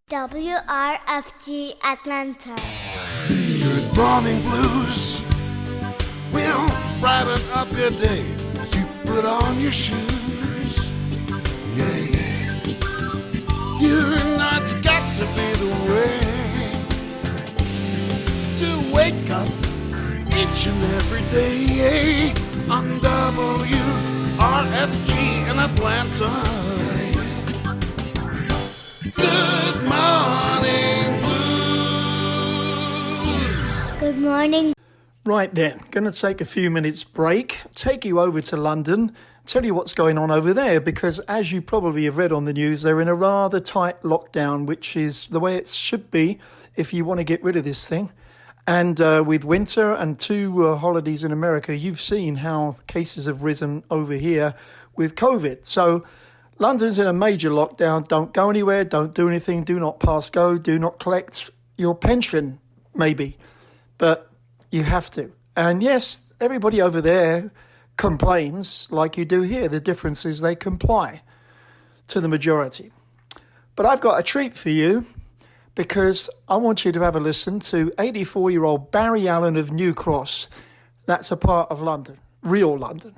WRFG Atlanta. Good morning blues will brighten up your day as you put on your shoes. Yeah, yeah. You know it's got to be the way to wake up each and every day on WRFG in Atlanta. Good morning blues. Good morning. Right then, going to take a few minutes break, take you over to London, tell you what's going on over there, because as you probably have read on the news, they're in a rather tight lockdown, which is the way it should be if you want to get rid of this thing. And with winter and two holidays in America, you've seen how cases have risen over here with COVID. So London's in a major lockdown. Don't go anywhere, don't do anything, do not pass go, do not collect your pension, maybe. But you have to. And yes, everybody over there complains like you do here. The difference is they comply to the majority. But I've got a treat for you, because I want you to have a listen to 84-year-old Barry Allen of New Cross. That's a part of London, real London.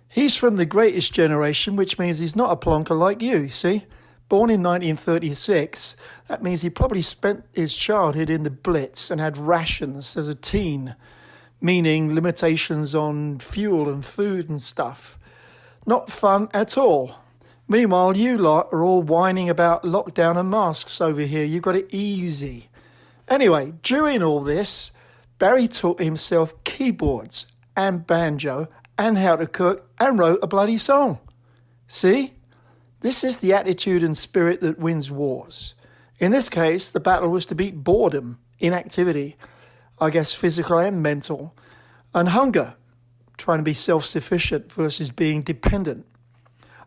He's from the greatest generation, which means he's not a plonker like you, see? Born in 1936, that means he probably spent his childhood in the Blitz and had rations as a teen, meaning limitations on fuel and food and stuff. Not fun at all. Meanwhile, you lot are all whining about lockdown and masks over here. You've got it easy. Anyway, during all this, Barry taught himself keyboards and banjo and how to cook and wrote a bloody song. See? This is the attitude and spirit that wins wars. In this case, the battle was to beat boredom, inactivity, I guess physical and mental, and hunger, trying to be self-sufficient versus being dependent.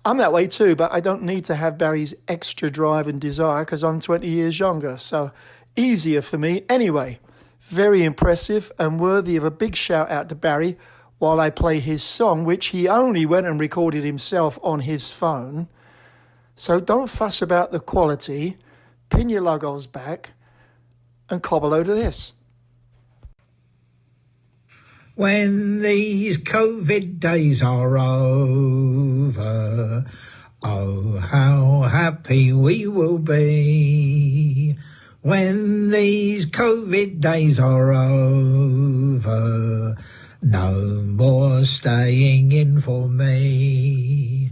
I'm that way too, but I don't need to have Barry's extra drive and desire because I'm 20 years younger, so easier for me. Anyway, very impressive and worthy of a big shout out to Barry while I play his song, which he only went and recorded himself on his phone. So don't fuss about the quality, pin your logos back and cobble over this. When these COVID days are over, oh, how happy we will be. When these COVID days are over, no more staying in for me.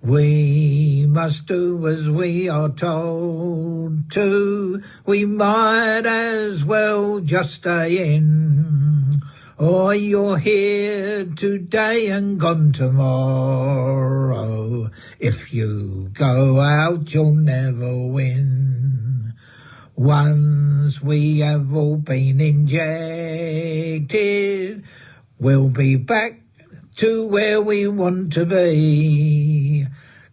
We must do as we are told to. We might as well just stay in. Or you're here today and gone tomorrow. If you go out, you'll never win. Once we have all been injected, we'll be back to where we want to be.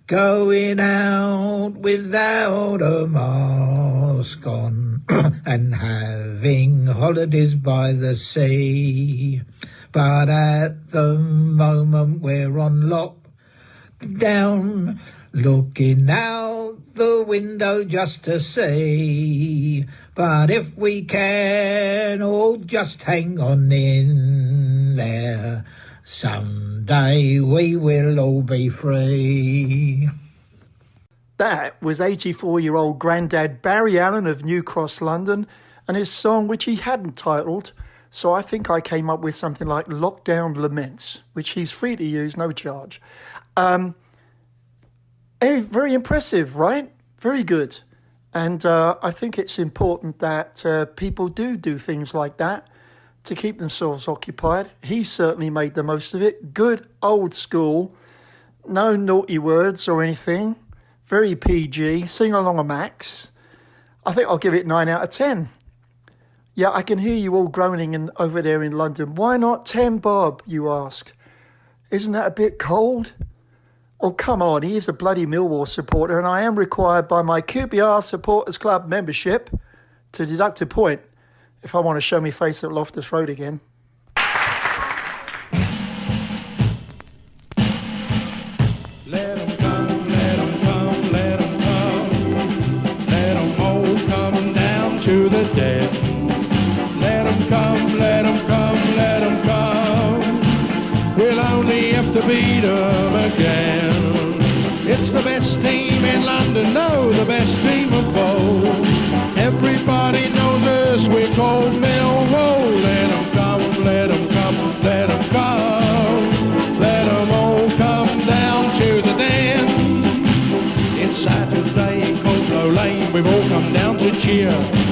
Going out without a mask on and having holidays by the sea. But at the moment we're on lockdown, looking out the window just to see. But if we can all just hang on in there, someday we will all be free. That was 84-year-old Grandad Barry Allen of New Cross, London, and his song, which he hadn't titled, so I think I came up with something like Lockdown Laments, which he's free to use, no charge. Very impressive, right? Very good. And I think it's important that people do things like that to keep themselves occupied. He certainly made the most of it. Good old school, no naughty words or anything. Very PG, sing along a max. I think I'll give it 9 out of 10. Yeah, I can hear you all groaning over there in London. Why not 10, Bob, you ask? Isn't that a bit cold? Oh, come on, he is a bloody Millwall supporter, and I am required by my QPR Supporters Club membership to deduct a point if I want to show me face at Loftus Road again. Let 'em come, let 'em come, let 'em come. Let 'em all come down to cheer.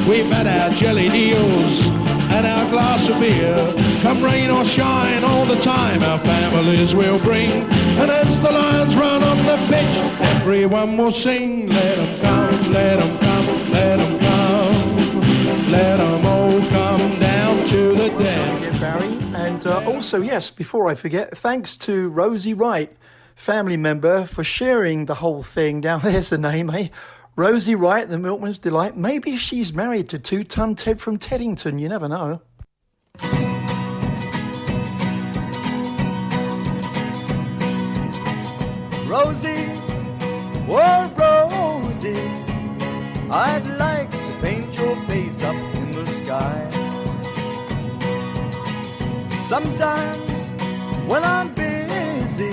We've had our jelly deals and our glass of beer. Come rain or shine, all the time our families will bring. And as the Lions run on the pitch, everyone will sing. Let 'em come, let 'em come, let 'em come. Let 'em all come down to the den. Barry. And also, yes, before I forget, thanks to Rosie Wright, family member, for sharing the whole thing. Now, there's the name, eh? Rosie Wright, the Milkman's Delight. Maybe she's married to 2-Ton Ted from Teddington. You never know. Rosie, oh Rosie, I'd like to paint your face up in the sky. Sometimes when I'm busy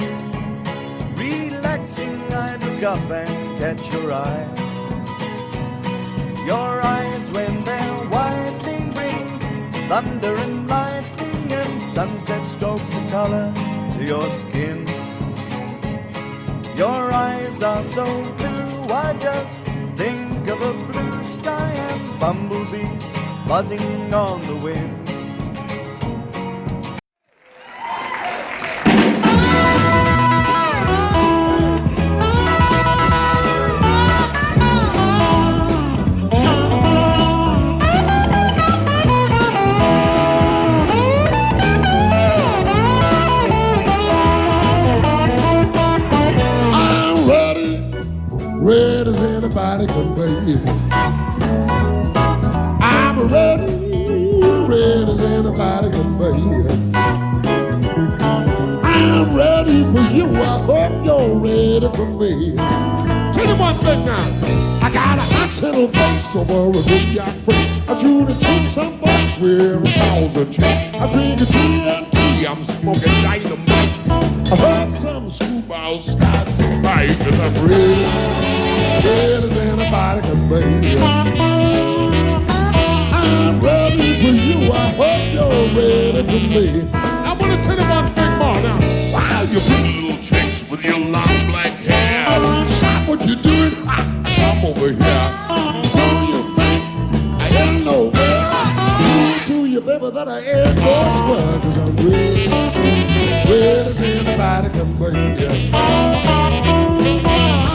relaxing, I look up and catch your eye. Your eyes when they're widening bring thunder and lightning, and sunset strokes the color to your skin. Your eyes are so blue, I just think of a blue sky and bumblebees buzzing on the wind. Red as anybody can be. I'm ready, red as anybody can be. I'm ready for you, I hope you're ready for me. Tell you one thing now, I got a hot little face over a New York freak. I shoot and shoot some bucks with 1,000 cheeks. I drink a TNT, I'm smoking dynamite. I heard some screwball start some fight, cause I'm ready, red as anybody can be. I'm ready for you, I hope you're ready for me. I wanna tell you one thing more now. While you do little tricks with your long black hair, stop what you're doing, come over here. Do you think I ain't no girl? To you, baby, that I ain't no square, cause I'm ready, red as anybody can be.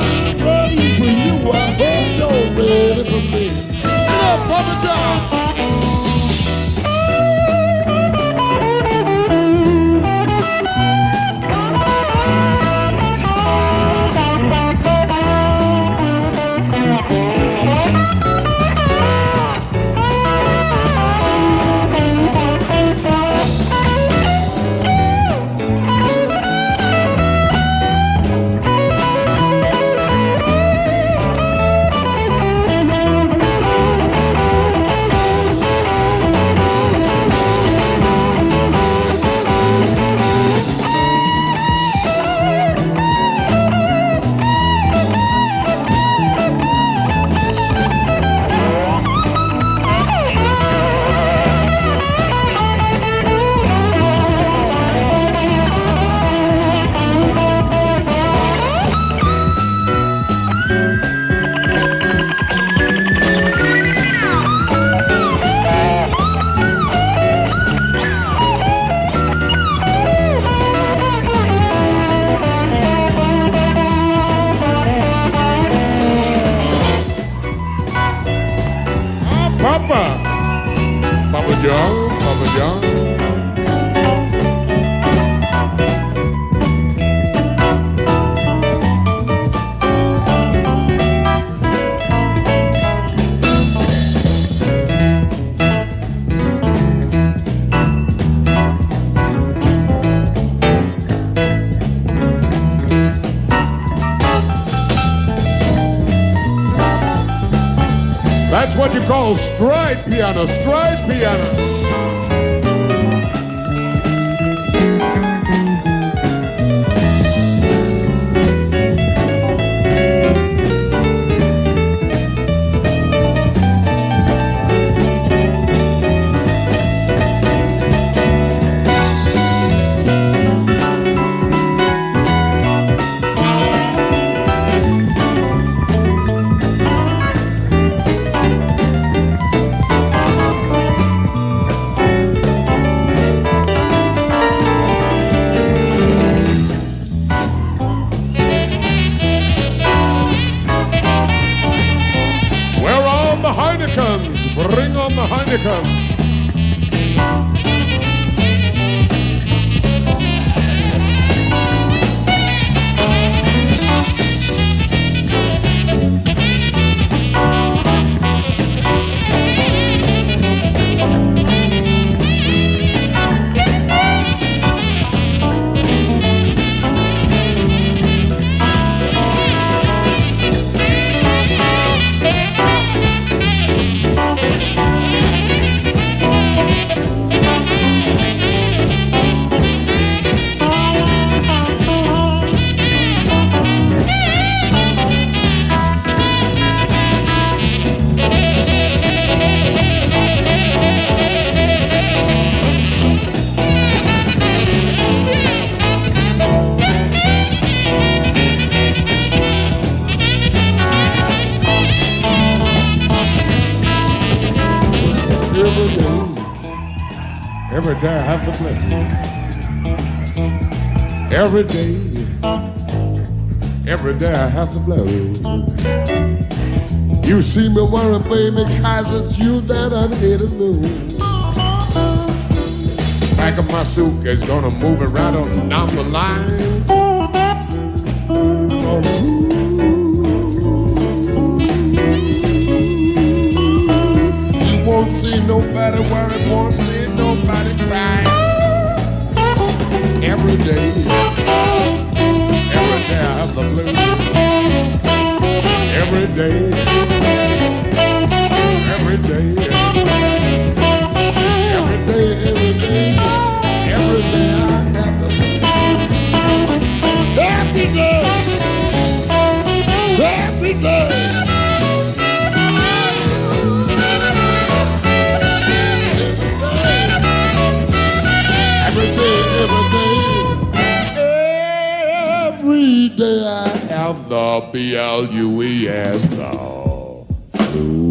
I'm ready for you, I hope you're ready for me. Get up, Papa John. Papa John. That's what you call stride piano, stride piano. Heinekens, bring on the Heinekens. Every day I have to play. Every day I have to blow. You see me worry, baby, 'cause it's you that I'm here to lose. Back of my suitcase, gonna move it right on down the line. You won't see nobody worry, won't see nobody cry. Every day I have the blues. Every day I have the blues. Happy day, happy day. Every day I have the BLUES, the blues.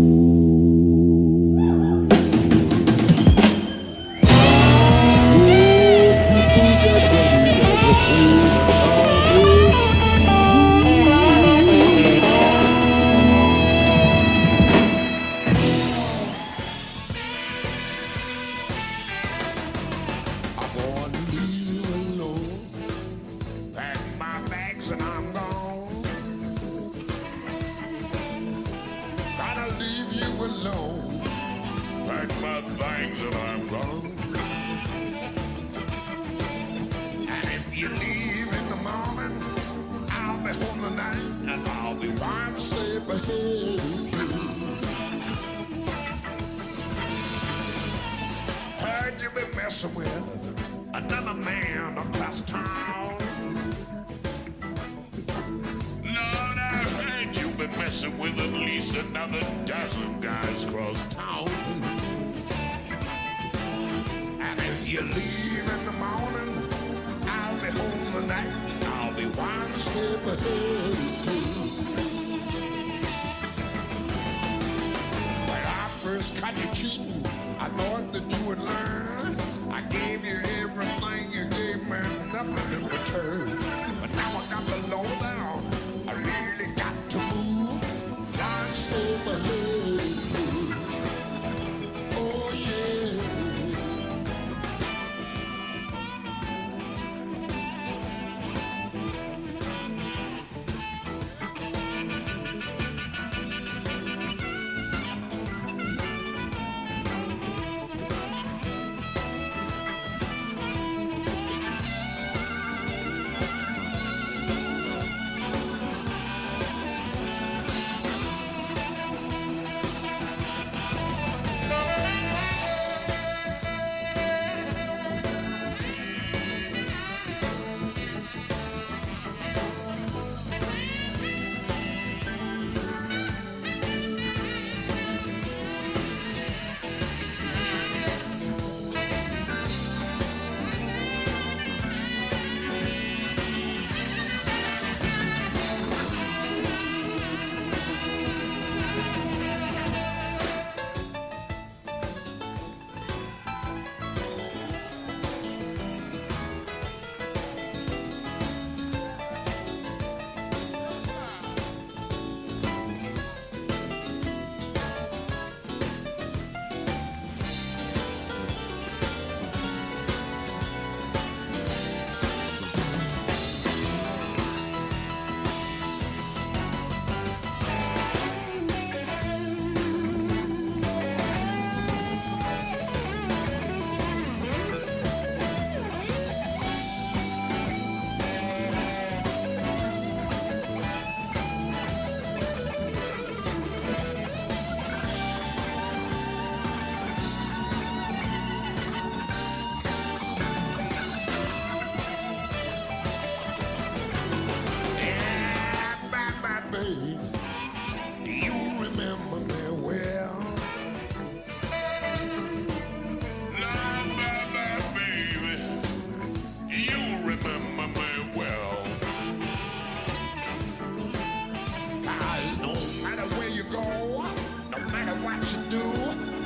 you do,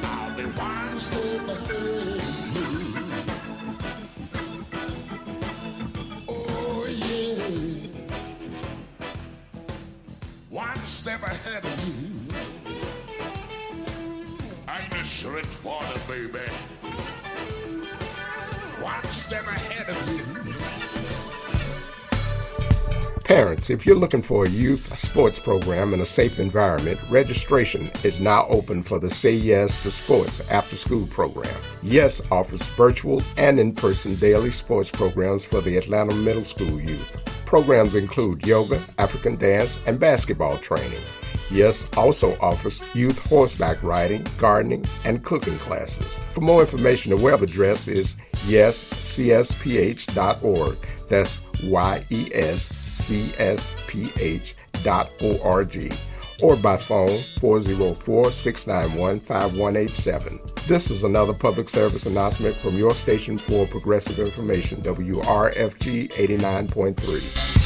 I'll be one step ahead of you. Oh yeah, one step ahead of you. Ain't a shred for the baby. One step ahead of you. Parents, if you're looking for a youth sports program in a safe environment, registration is now open for the Say Yes to Sports after-school program. Yes offers virtual and in-person daily sports programs for the Atlanta Middle School youth. Programs include yoga, African dance, and basketball training. Yes also offers youth horseback riding, gardening, and cooking classes. For more information, the web address is yescsph.org. That's yescsph.org, or by phone 404-691-5187. This is another public service announcement from your station for progressive information, WRFG 89.3.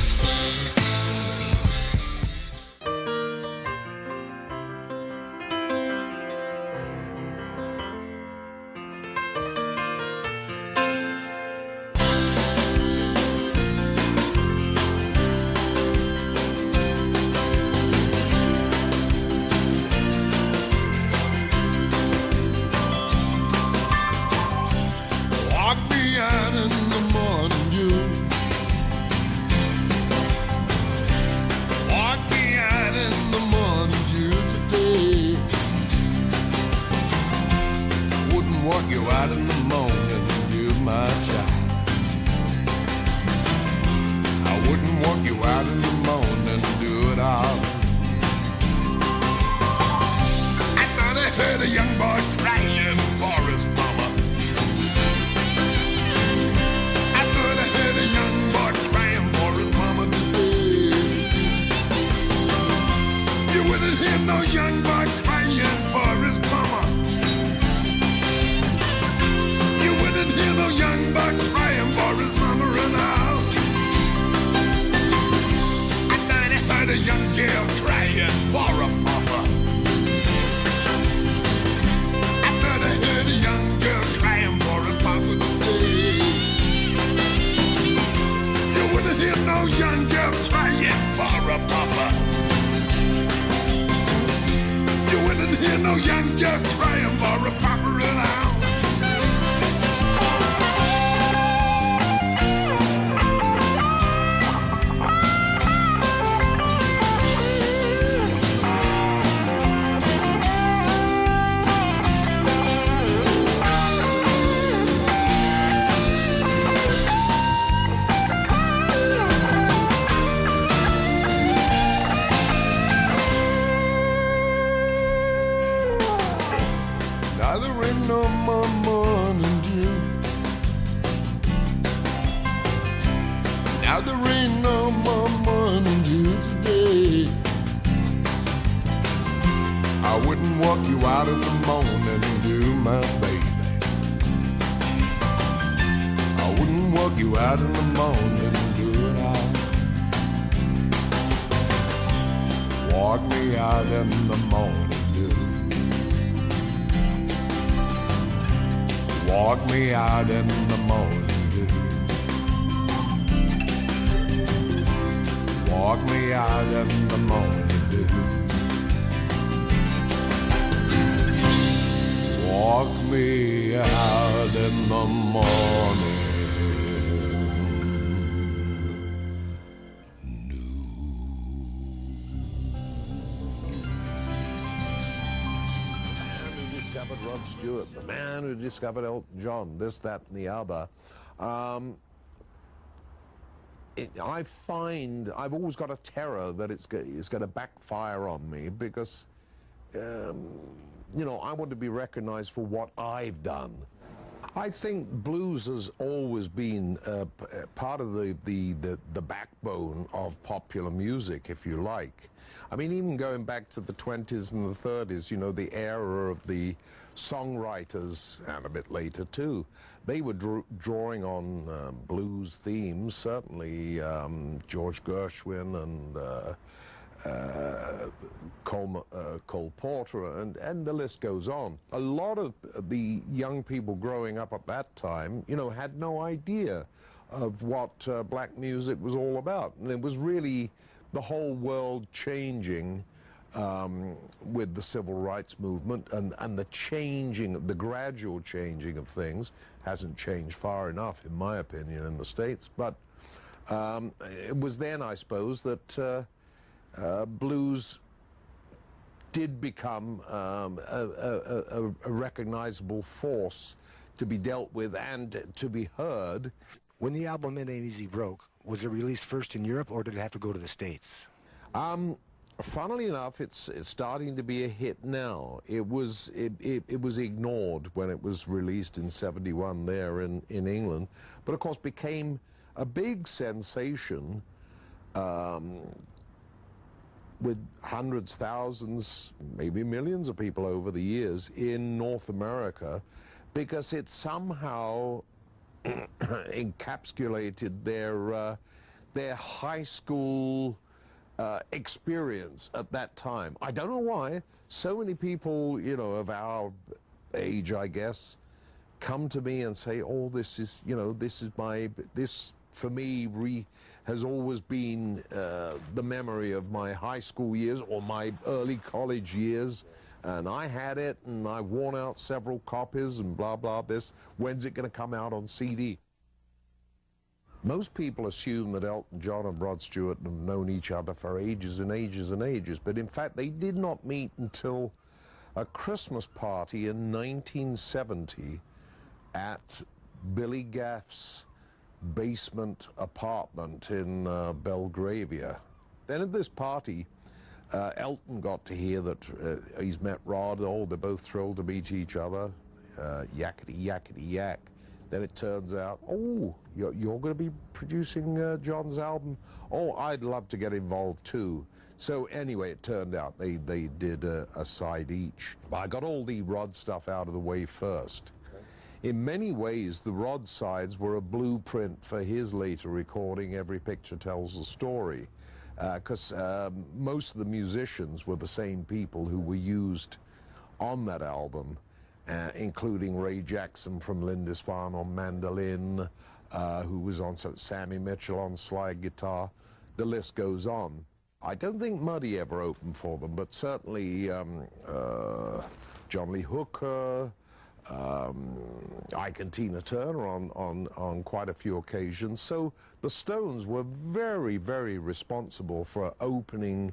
The man who discovered Elton John, this, that, and the other. I find I've always got a terror that it's going to backfire on me because, you know, I want to be recognized for what I've done. I think blues has always been part of the backbone of popular music, if you like. I mean, even going back to the 20s and the 30s, you know, the era of the songwriters, and a bit later too, they were drawing on blues themes, certainly George Gershwin Cole Porter, and the list goes on. A lot of the young people growing up at that time, had no idea of what black music was all about. And it was really the whole world changing with the civil rights movement and the gradual changing of things. Hasn't changed far enough, in my opinion, in the States. But it was then, I suppose, that blues did become a recognizable force to be dealt with and to be heard. When the album It Ain't Easy broke, was it released first in Europe or did it have to go to the States? Funnily enough, it's starting to be a hit now. It was ignored when it was released in '71 there in England, but of course became a big sensation with hundreds, thousands, maybe millions of people over the years in North America, because it somehow encapsulated their high school experience at that time. I don't know why so many people, of our age, I guess, come to me and say, "Oh, this is for me has always been the memory of my high school years or my early college years, and I had it, and I worn out several copies, and blah blah. When's it going to come out on CD?" Most people assume that Elton John and Rod Stewart have known each other for ages and ages and ages, but in fact they did not meet until a Christmas party in 1970 at Billy Gaff's basement apartment in Belgravia. Then at this party, Elton got to hear that he's met Rod. Oh, they're both thrilled to meet each other. Yakety, yakety, yak. Then it turns out, oh, you're going to be producing John's album? Oh, I'd love to get involved too. So anyway, it turned out they did a side each. I got all the Rod stuff out of the way first. In many ways, the Rod sides were a blueprint for his later recording, Every Picture Tells a Story, because most of the musicians were the same people who were used on that album, including Ray Jackson from Lindisfarne on mandolin, who was on Sammy Mitchell on slide guitar. The list goes on. I don't think Muddy ever opened for them, but certainly John Lee Hooker, Ike and Tina Turner on quite a few occasions. So the Stones were very, very responsible for opening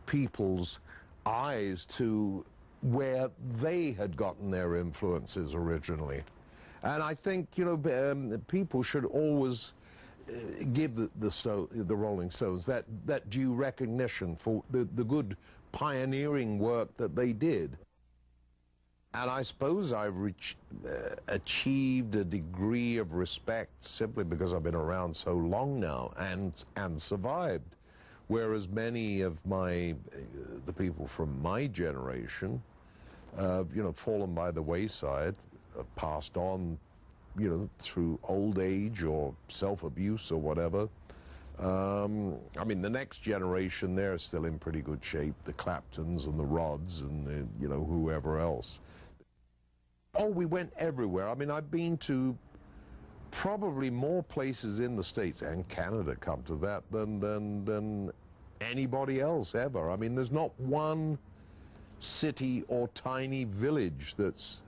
people's eyes to where they had gotten their influences originally. And I think, people should always give the Rolling Stones that due recognition for the good pioneering work that they did. And I suppose I've achieved a degree of respect simply because I've been around so long now and survived. Whereas many of the people from my generation, fallen by the wayside, passed on, through old age or self-abuse or whatever. I mean, the next generation, they're still in pretty good shape, the Claptons and the Rods and, whoever else. Oh, we went everywhere. I mean, I've been to probably more places in the States and Canada, come to that, than anybody else ever. I mean, there's not one city or tiny village that's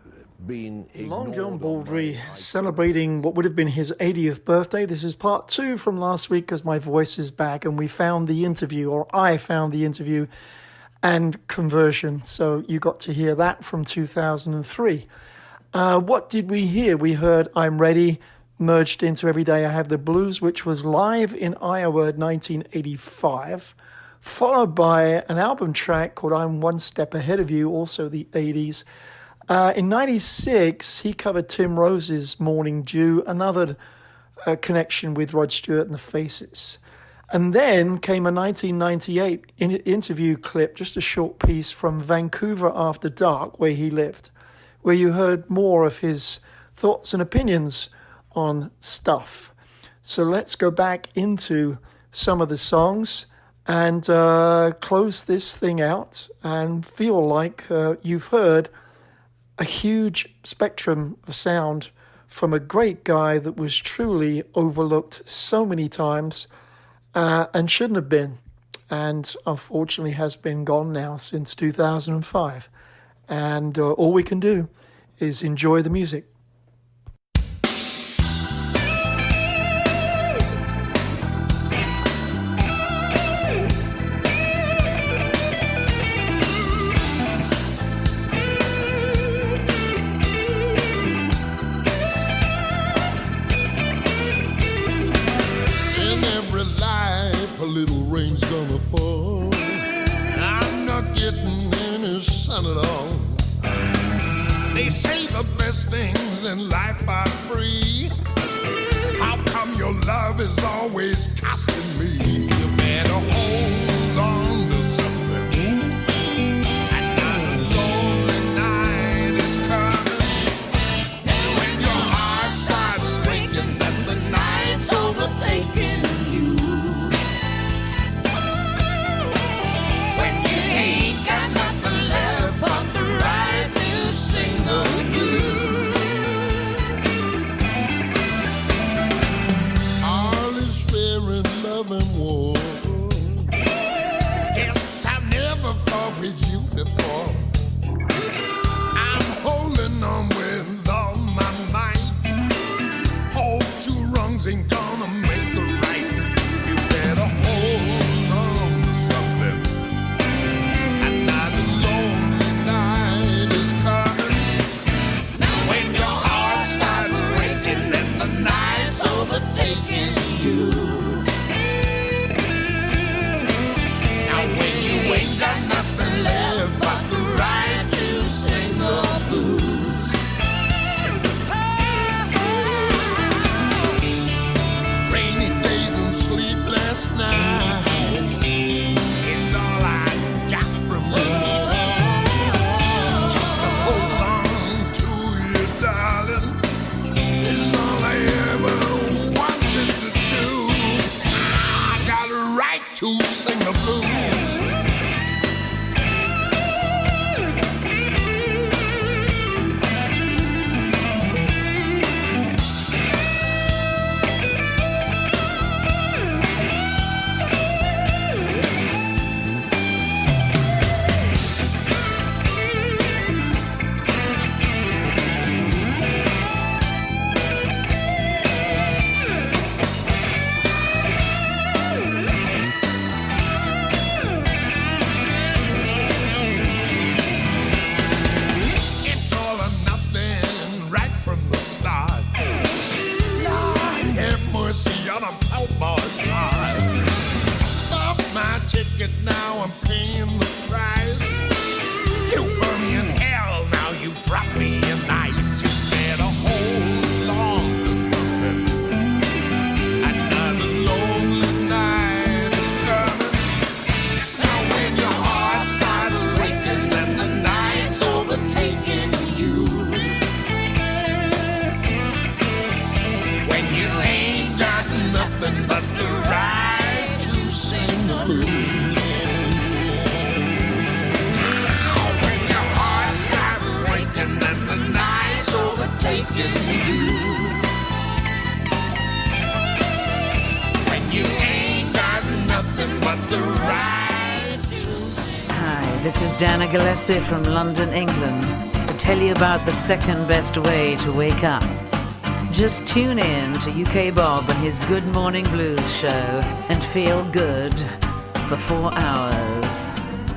been ignored. Long John Baldry celebrating what would have been his 80th birthday. This is part 2 from last week because my voice is back and we found the interview, or I found the interview and conversion. So you got to hear that from 2003. What did we hear? We heard I'm Ready, merged into Every Day I Have the Blues, which was live in Iowa in 1985, followed by an album track called I'm One Step Ahead of You, also the 80s. In 96, he covered Tim Rose's Morning Dew, another connection with Rod Stewart and the Faces. And then came a 1998 interview clip, just a short piece from Vancouver After Dark, where he lived, where you heard more of his thoughts and opinions on stuff. So let's go back into some of the songs. and close this thing out and feel like you've heard a huge spectrum of sound from a great guy that was truly overlooked so many times and shouldn't have been, and unfortunately has been gone now since 2005. And all we can do is enjoy the music. A little rain's gonna fall. I'm not getting any sun at all. They say the best things in life are free. How come your love is always costing me? You better hold on to something. And a lonely night is coming. When your heart starts breaking and the night's overtaking. All is fair in love and war. Yes, I've never fought with you before. I'm holding on with all my might. Hope two wrongs ain't gonna make a right. You better hold on to something. Another lonely night is coming. When your heart starts breaking and the night's overtaking you. Now when you ain't got nothing left but the right to sing the blues. Rainy days and sleepless nights, it's all I got from you. Just hold on to you, darling. It's all I ever wanted to do. I got a right to sing the blues. It's all or nothing right from the start. Lord, have mercy on a poor boy's heart. Stop my ticket now, I'm paying the price. You burn me in hell, now you drop me in ice. You better hold on to something. Another lonely night is coming. Now when your heart starts breaking and the night's overtaking you. When you ain't got nothing but the right to sing the blues. When your heart starts breaking and the night's overtaking you. When you ain't got nothing but the right to sing. Hi, this is Dana Gillespie from London, England, to tell you about the second best way to wake up. Just tune in to UK Bob and his Good Morning Blues show and feel good for 4 hours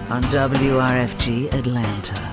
on WRFG Atlanta.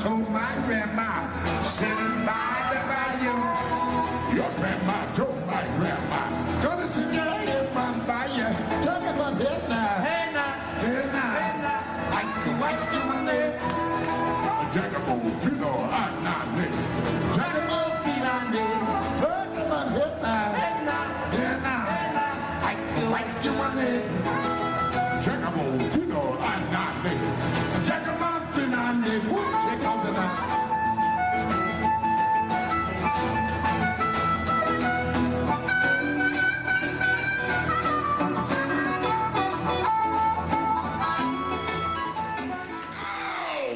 told my grandma, sitting by the bayou. Your grandma told my grandma, gonna see your head from bayou. Talk about head now. Hey now. Hey now. Hey now. What you in there? Jack of all feet on nine. Jack of all feet on there. Talk about head now. Hey now. Hey now. Hey now. What you in there? Jack of all feet on nine. Jack of all feet on there. Check out the night.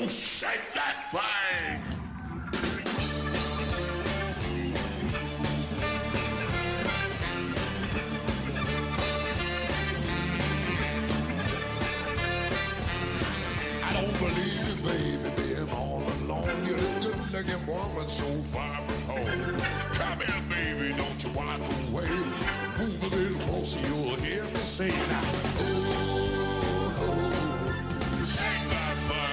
Shake that thing! I don't believe it, baby, being all alone. You're a good-looking woman so far from home. Come here, baby, don't you walk away. Move a little closer, you'll hear me say now. Oh, shake that thing.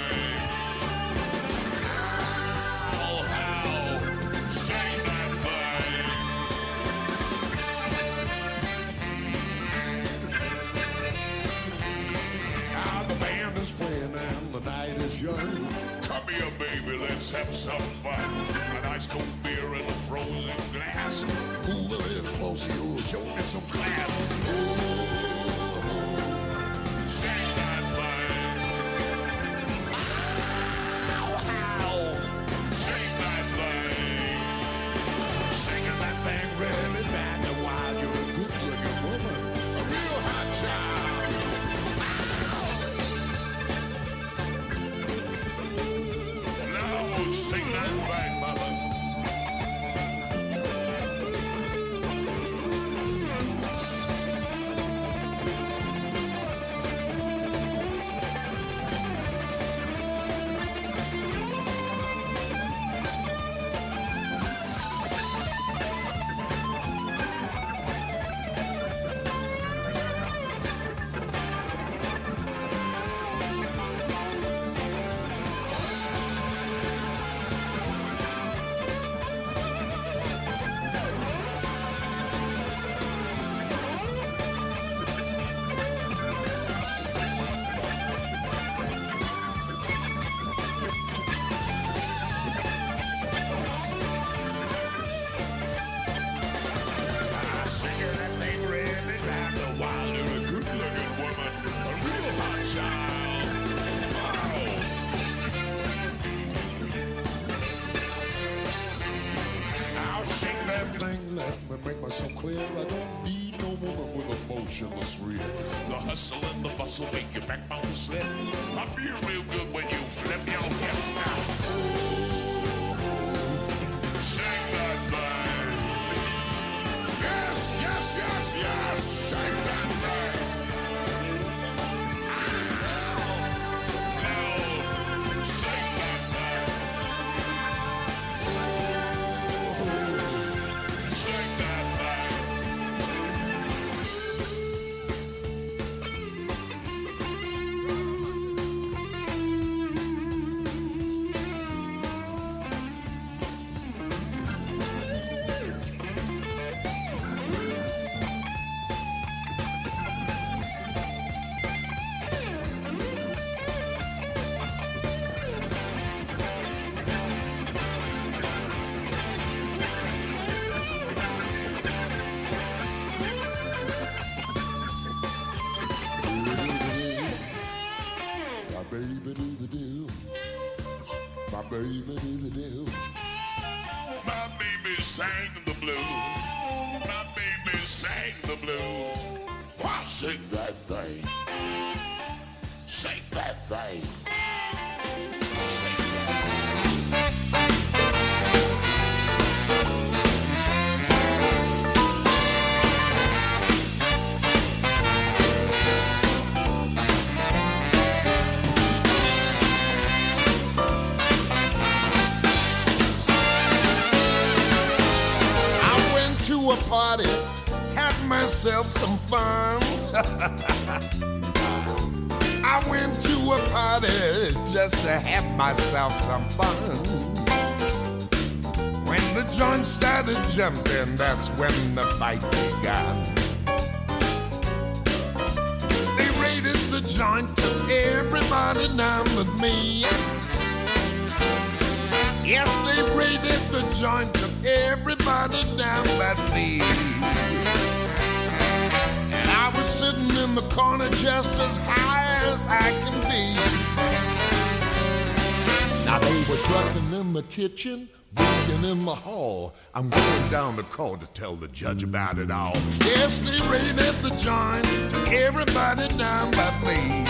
Is playing and the night is young. Come here, baby, let's have some fun. A nice cold beer in a frozen glass. Move a little closer, you'll show me some class. Ooh, shake that thing. Ow, ow. Shake that thing. Shaking that thing really bad. Now, while you're a good-looking woman, a real hot child. Sing that thing, mother. Make myself clear, I don't need no woman with emotionless rear. The hustle and the bustle make your backbone slip. I feel real good when you flip your hips now. Shake that thing. Yes, yes, yes, yes. Shake that thing. Shake that thing. Shake that thing. baby do the do. My baby sang the blues. My baby sang the blues. Why shake that thing? Shake that thing. A party, had myself some fun. I went to a party just to have myself some fun. When the joint started jumping, that's when the fight began. They raided the joint, took everybody down but me. Yes, they raided the joint, took everybody down but me. And I was sitting in the corner just as high as I can be. Now they were trucking in the kitchen, working in the hall. I'm going down the court to tell the judge about it all. Yes, they raided the joint, took everybody down but me.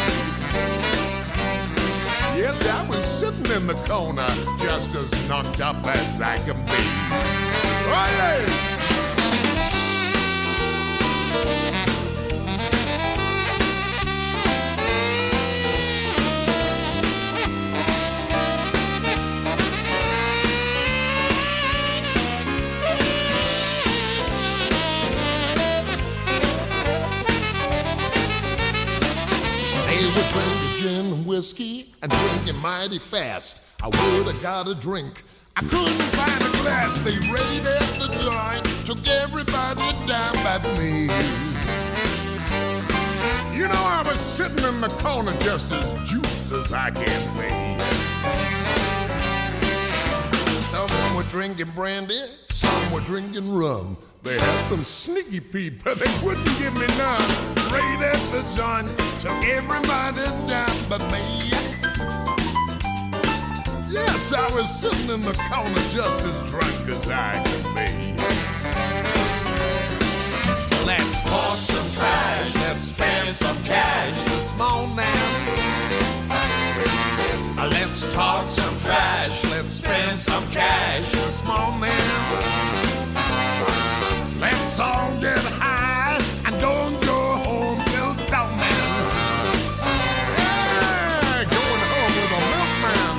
Yes, I was sitting in the corner, just as knocked up as I can be. Oh, yeah. They were drinking gin and whiskey and drinking mighty fast. I would have got a drink, I couldn't find a glass. They raided the joint, took everybody down but me. You know, I was sitting in the corner just as juiced as I can be. Some were drinking brandy, some were drinking rum. They had some sneaky peep, but they wouldn't give me none. Raided the joint, took everybody down but me. Yes, I was sitting in the corner just as drunk as I could be. Let's talk some trash, let's spend some cash this morning. Let's talk some trash, let's spend some cash this morning. Let's all get high and don't go home till dawn. Yeah, going home with a milkman.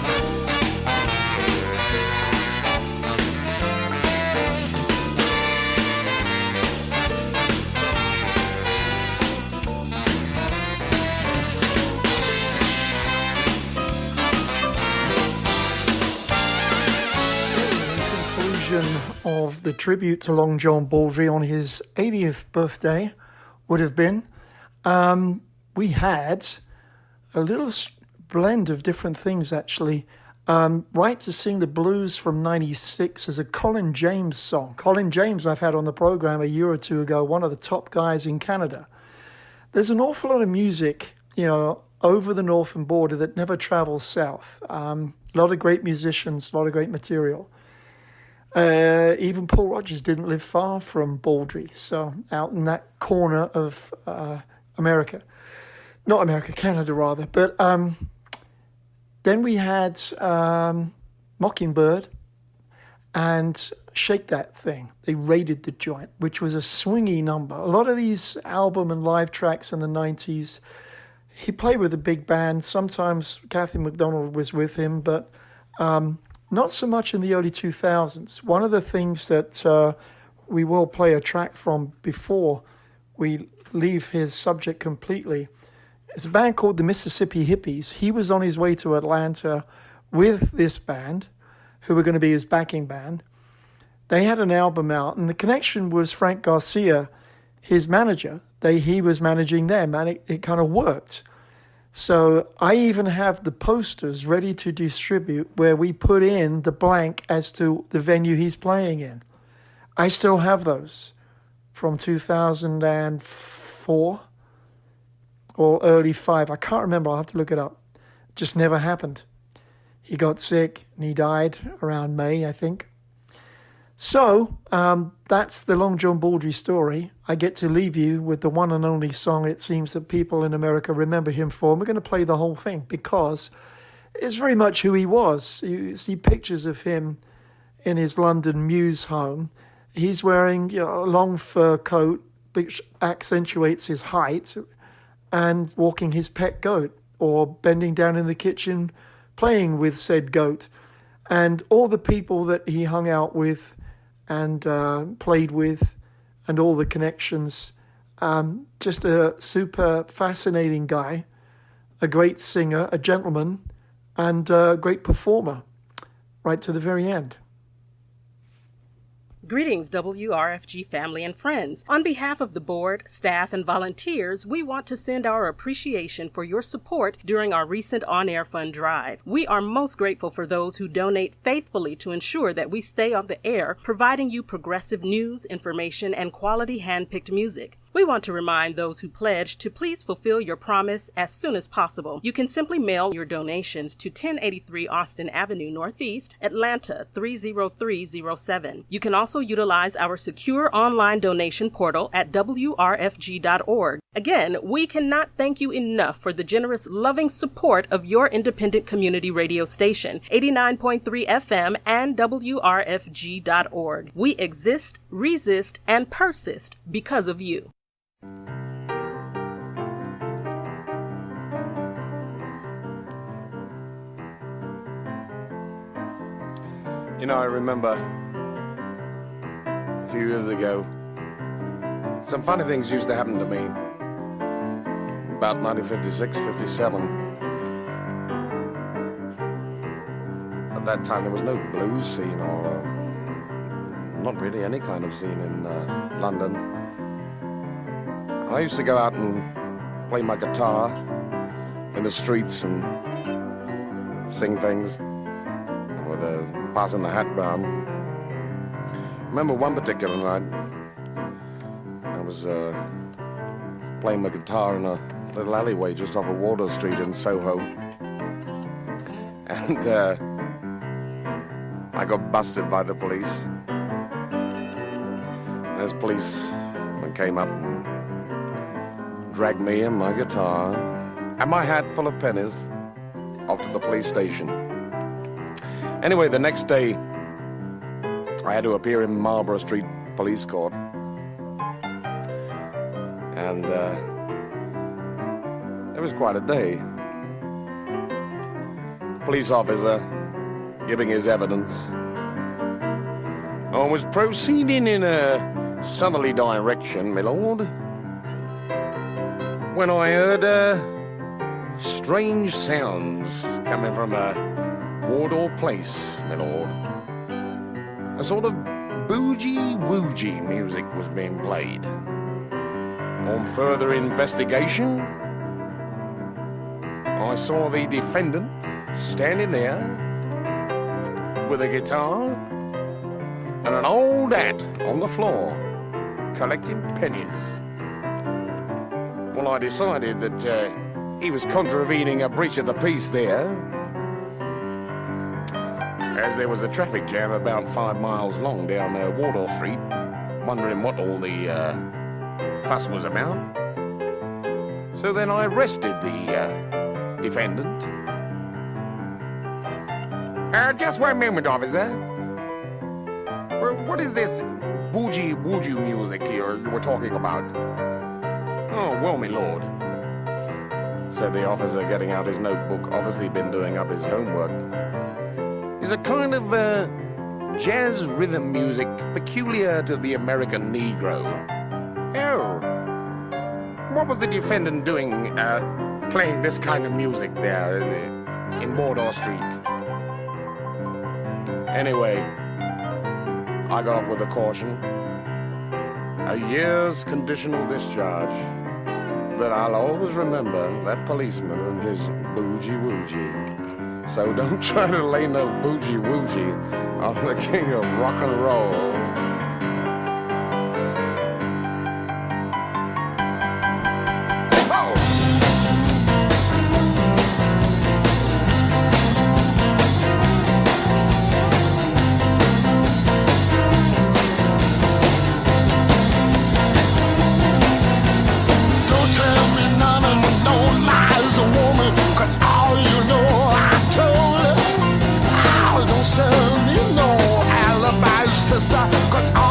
Of the tribute to Long John Baldry on his 80th birthday would have been, we had a little blend of different things actually. Right to Sing the Blues from 96 is a Colin James song. Colin James I've had on the program a year or two ago, one of the top guys in Canada. There's an awful lot of music, you know, over the northern border that never travels south. A lot of great musicians, a lot of great material. Even Paul Rodgers didn't live far from Baldry, so out in that corner of Canada rather. But then we had Mockingbird and Shake That Thing. They raided the joint, which was a swingy number. A lot of these album and live tracks in the 90s, he played with a big band. Sometimes Kathy McDonald was with him, but not so much in the early 2000s. One of the things that we will play a track from before we leave his subject completely is a band called the Mississippi Hippies. He was on his way to Atlanta with this band, who were going to be his backing band. They had an album out, and the connection was Frank Garcia, his manager. He was managing them, and it kind of worked. So I even have the posters ready to distribute where we put in the blank as to the venue he's playing in. I still have those from 2004 or early 5. I can't remember. I'll have to look it up. Just never happened. He got sick and he died around May, I think. So that's the Long John Baldry story. I get to leave you with the one and only song it seems that people in America remember him for. And we're going to play the whole thing because it's very much who he was. You see pictures of him in his London Mews home. He's wearing, a long fur coat, which accentuates his height, and walking his pet goat, or bending down in the kitchen playing with said goat. And all the people that he hung out with and played with, and all the connections. Just a super fascinating guy. a great singer, a gentleman, and a great performer right to the very end. Greetings, WRFG family and friends. On behalf of the board, staff, and volunteers, we want to send our appreciation for your support during our recent on-air fund drive. We are most grateful for those who donate faithfully to ensure that we stay on the air, providing you progressive news, information, and quality hand-picked music. We want to remind those who pledge to please fulfill your promise as soon as possible. You can simply mail your donations to 1083 Austin Avenue Northeast, Atlanta 30307. You can also utilize our secure online donation portal at WRFG.org. Again, we cannot thank you enough for the generous, loving support of your independent community radio station, 89.3 FM and WRFG.org. We exist, resist, and persist because of you. You know, I remember a few years ago, some funny things used to happen to me. About 1956, 57. At that time, there was no blues scene or not really any kind of scene in London. I used to go out and play my guitar in the streets and sing things with a passing the hat round. I remember one particular night, I was playing my guitar in a little alleyway just off of Wardour Street in Soho. And I got busted by the police. And this policeman came up and dragged me and my guitar and my hat full of pennies off to the police station. Anyway, the next day, I had to appear in Marlborough Street Police Court. And it was quite a day. The police officer giving his evidence. I was proceeding in a southerly direction, my lord, when I heard strange sounds coming from a Wardour Place, my lord. A sort of boogie-woogie music was being played. On further investigation, I saw the defendant standing there with a guitar and an old hat on the floor, collecting pennies. Well, I decided that he was contravening a breach of the peace there, as there was a traffic jam about 5 miles long down Wardour Street, wondering what all the fuss was about. So then I arrested the defendant. Just one moment, officer. What is this boogie-woogie music you were talking about? Oh, well, my lord, said the officer, getting out his notebook, obviously been doing up his homework. Is a kind of jazz rhythm music peculiar to the American Negro. Oh, what was the defendant doing playing this kind of music there in Wardour Street? Anyway, I got off with a caution. A year's conditional discharge. But I'll always remember that policeman and his boogie-woogie. So don't try to lay no boogie-woogie on the king of rock and roll. Sister, 'cause all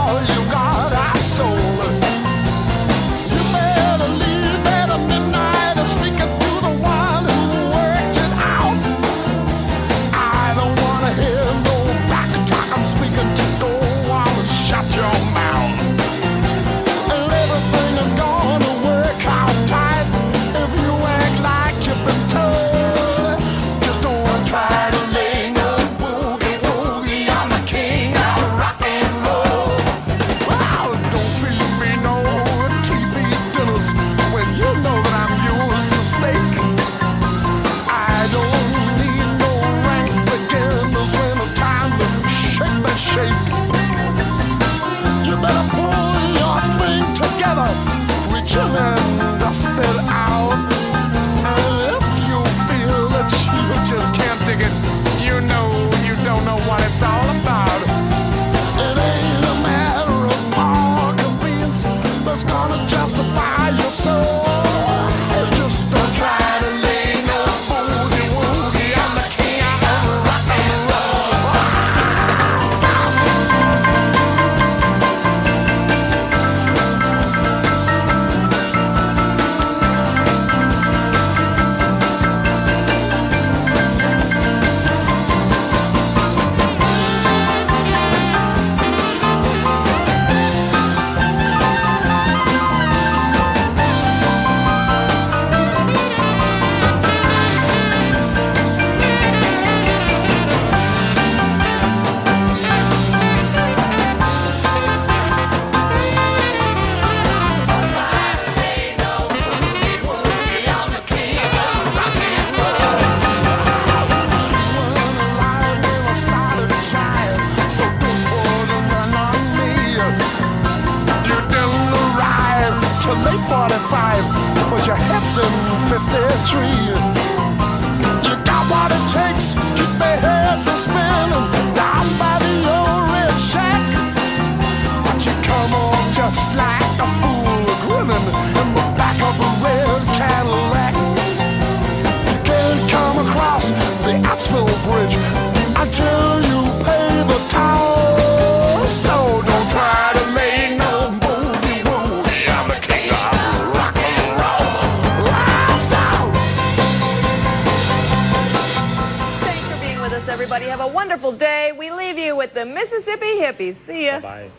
in 53. You got what it takes, keep their heads a spinning down by the old red shack. But you come on just like a fool grinning in the back of a red Cadillac. You can't come across the Oxford Bridge until you pay the toll. So don't try to make no movie. I'm the king of rock and roll. Thanks for being with us, everybody. Have a wonderful day. We leave you with the Mississippi Hippies. See ya. Bye.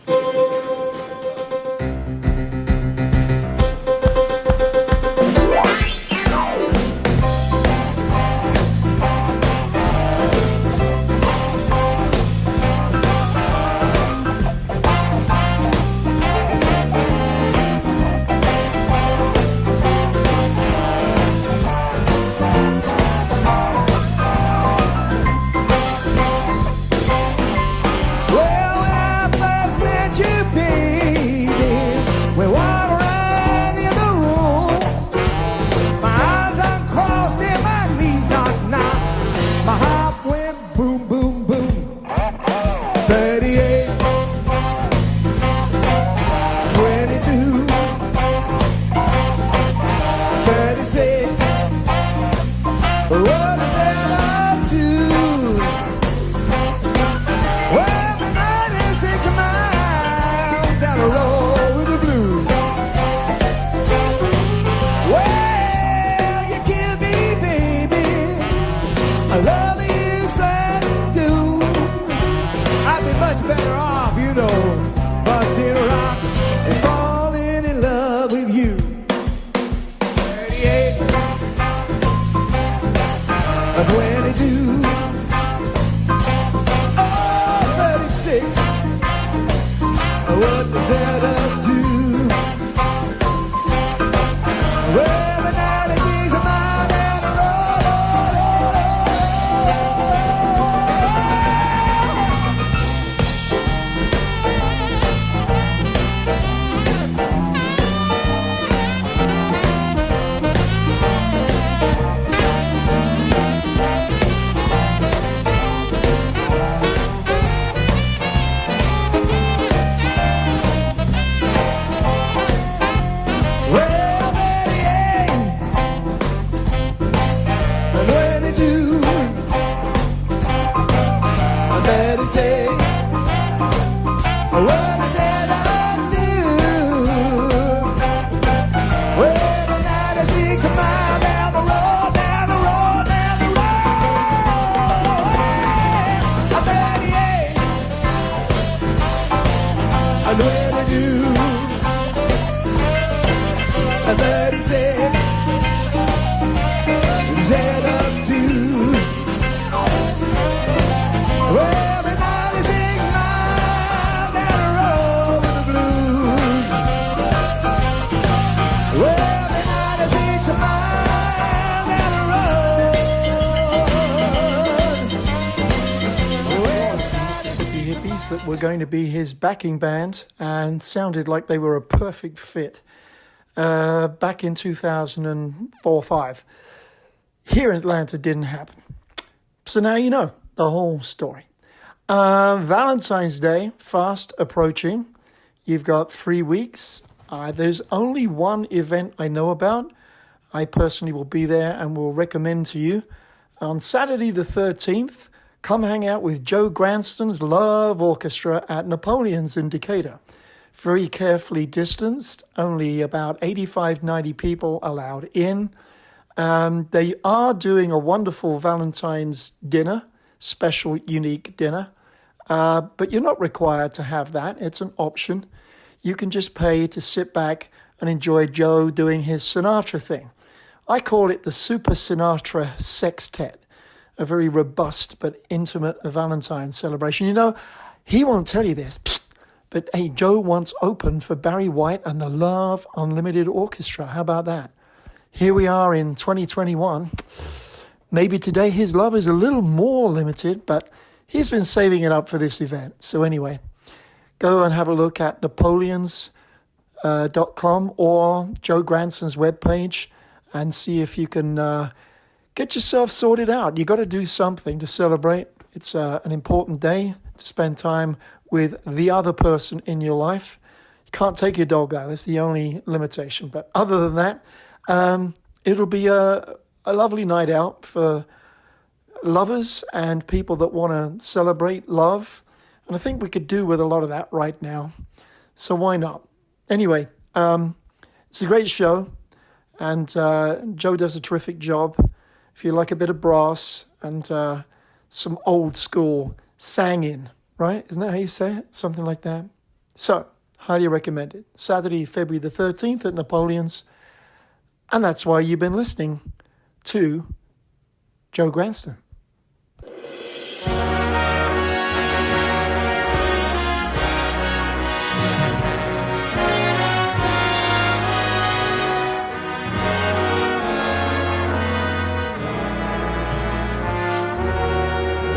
That were going to be his backing band and sounded like they were a perfect fit back in 2004-05. Here in Atlanta didn't happen. So now you know the whole story. Valentine's Day, fast approaching. You've got 3 weeks. There's only one event I know about. I personally will be there and will recommend to you. On Saturday the 13th, come hang out with Joe Granston's Love Orchestra at Napoleon's in Decatur. Very carefully distanced, only about 85, 90 people allowed in. They are doing a wonderful Valentine's dinner, special, unique dinner. But you're not required to have that. It's an option. You can just pay to sit back and enjoy Joe doing his Sinatra thing. I call it the Super Sinatra Sextet. A very robust but intimate Valentine's celebration. You know, he won't tell you this, but hey, Joe once opened for Barry White and the Love Unlimited Orchestra. How about that? Here we are in 2021. Maybe today his love is a little more limited, but he's been saving it up for this event. So anyway, go and have a look at napoleons.com or Joe Granson's webpage. and see if you can get yourself sorted out. You got to do something to celebrate. It's an important day to spend time with the other person in your life. You can't take your dog out. That's the only limitation. But other than that, it'll be a lovely night out for lovers and people that want to celebrate love. And I think we could do with a lot of that right now. So why not? Anyway, it's a great show. And Joe does a terrific job. If you like a bit of brass and some old school singing, right? Isn't that how you say it? Something like that. So, highly recommend it. Saturday, February the 13th at Napoleon's. And that's why you've been listening to Joe Granston.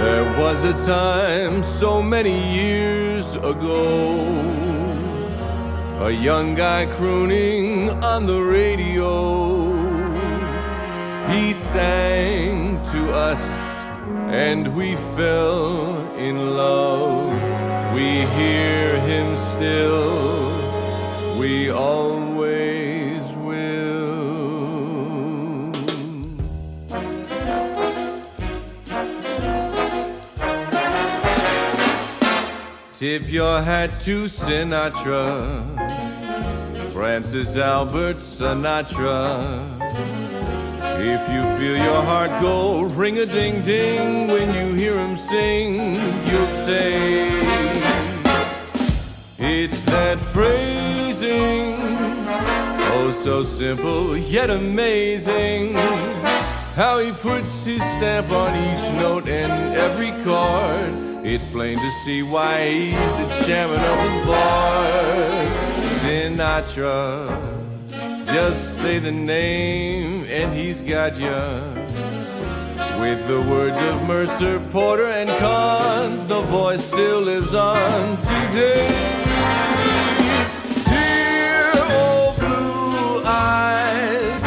There was a time so many years ago, a young guy crooning on the radio. He sang to us and we fell in love. We hear him still, we always will. Tip your hat to Sinatra, Francis Albert Sinatra. If you feel your heart go ring-a-ding-ding when you hear him sing, you'll say, it's that phrasing, oh so simple yet amazing, how he puts his stamp on each note and every chord. It's plain to see why he's the chairman of the board. Sinatra, just say the name and he's got ya. With the words of Mercer, Porter and Kahn, the voice still lives on today. Dear old blue eyes,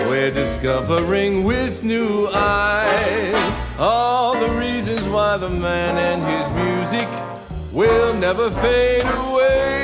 we're discovering with new eyes all the reasons why the man and his music will never fade away.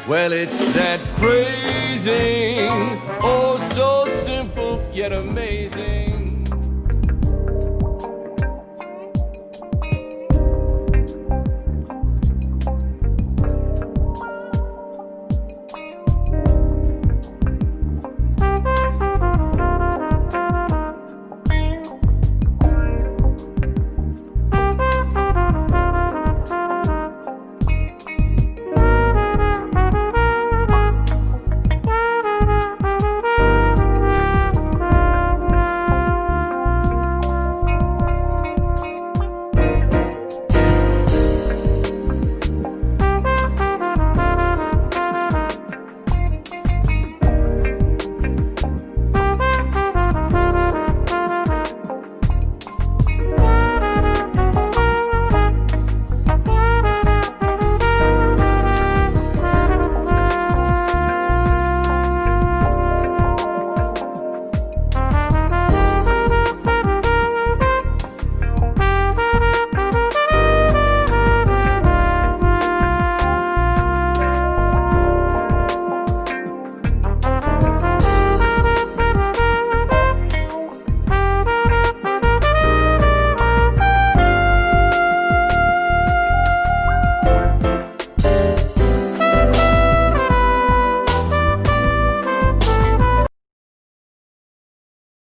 Well, it's that phrasing, oh so simple yet amazing.